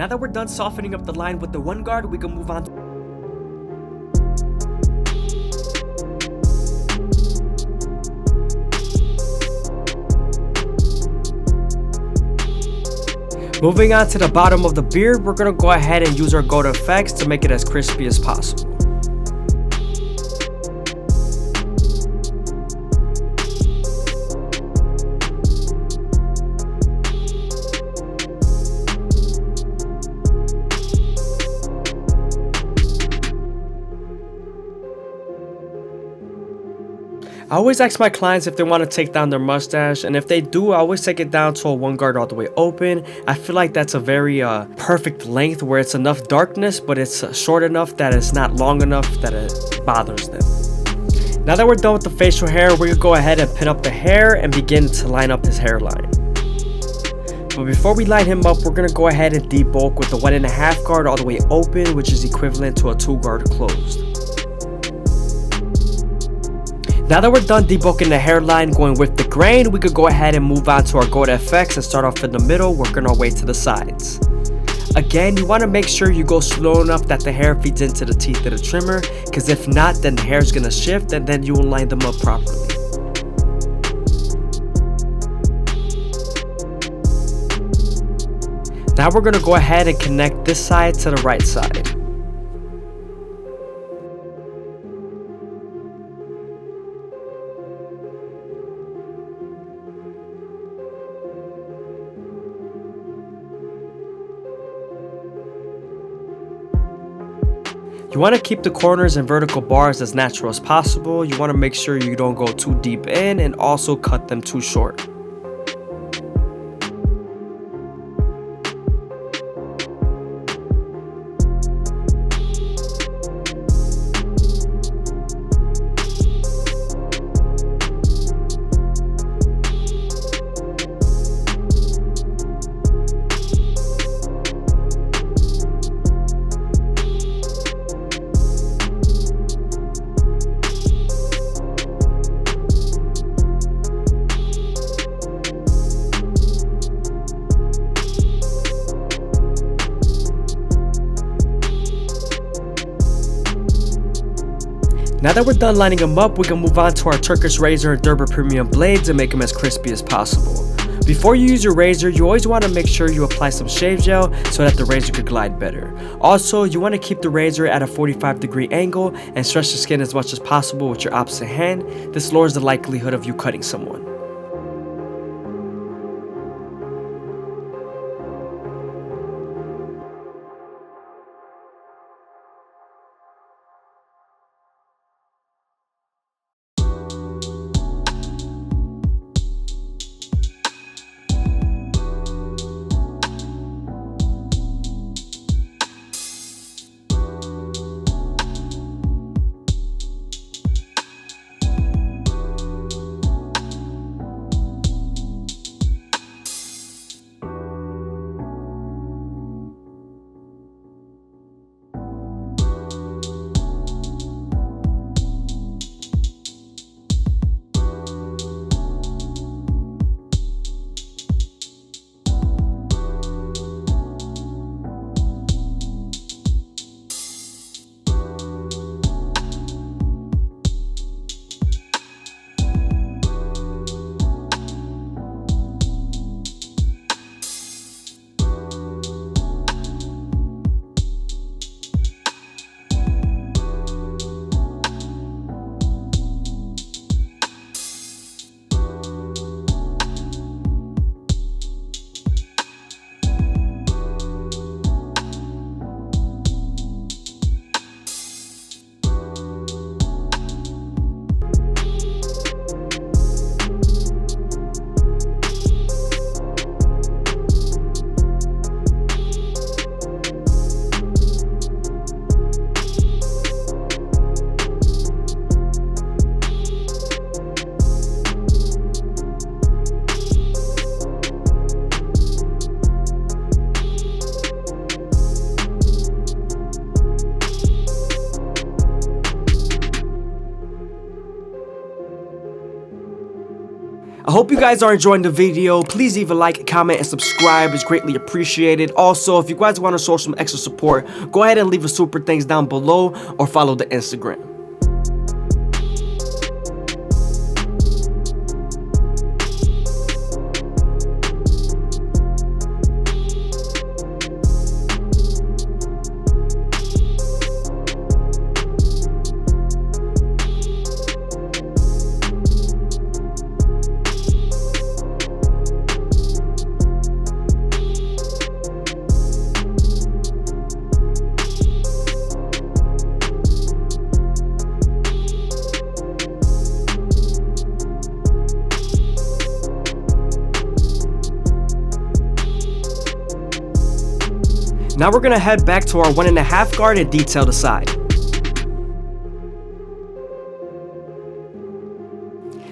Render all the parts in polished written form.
Now that we're done softening up the line with the one guard, we can move on to moving on to the bottom of the beard. We're gonna go ahead and use our gold effects to make it as crispy as possible. I always ask my clients if they want to take down their mustache, and if they do, I always take it down to a one guard all the way open. I feel like that's a very perfect length where it's enough darkness, but it's short enough that it's not long enough that it bothers them. Now that we're done with the facial hair, we're going to go ahead and pin up the hair and begin to line up his hairline. But before we line him up, we're going to go ahead and debulk with the 1.5 guard all the way open, which is equivalent to a 2 guard closed. Now that we're done debulking the hairline going with the grain, we could go ahead and move on to our gold FX and start off in the middle, working our way to the sides. Again, you want to make sure you go slow enough that the hair feeds into the teeth of the trimmer, because if not, then the hair is going to shift and then you will line them up properly. Now we're going to go ahead and connect this side to the right side. You want to keep the corners and vertical bars as natural as possible. You want to make sure you don't go too deep in and also cut them too short. Now that we're done lining them up, we can move on to our Turkish razor and Derber premium blades and make them as crispy as possible. Before you use your razor, you always want to make sure you apply some shave gel so that the razor could glide better. Also, you want to keep the razor at a 45-degree angle and stretch the skin as much as possible with your opposite hand. This lowers the likelihood of you cutting someone. I hope you guys are enjoying the video. Please leave a like, comment, and subscribe. It's greatly appreciated. Also, if you guys want to show some extra support, go ahead and leave a super thanks down below or follow the Instagram. Now we're gonna head back to our 1.5 guard and detail the side.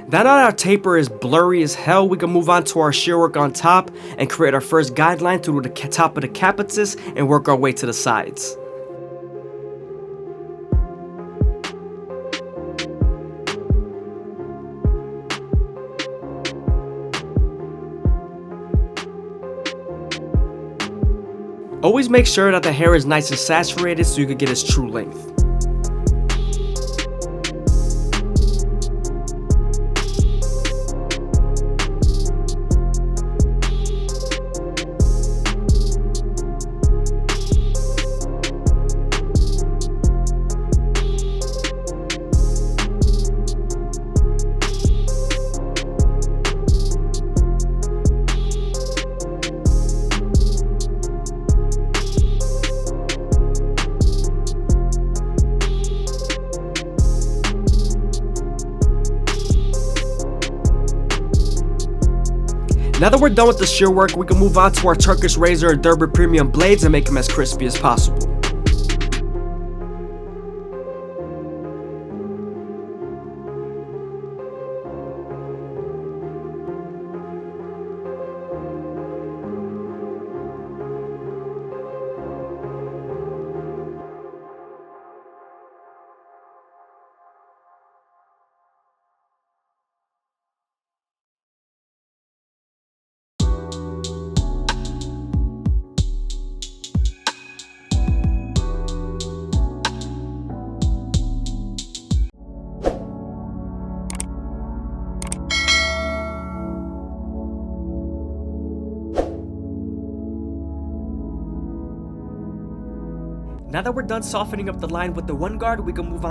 Now that our taper is blurry as hell, we can move on to our shear work on top and create our first guideline through the top of the capitus and work our way to the sides. Always make sure that the hair is nice and saturated so you can get its true length. Now that we're done with the shear work, we can move on to our Turkish razor and Derby premium blades and make them as crispy as possible. Now that we're done softening up the line with the 1 guard, we can move on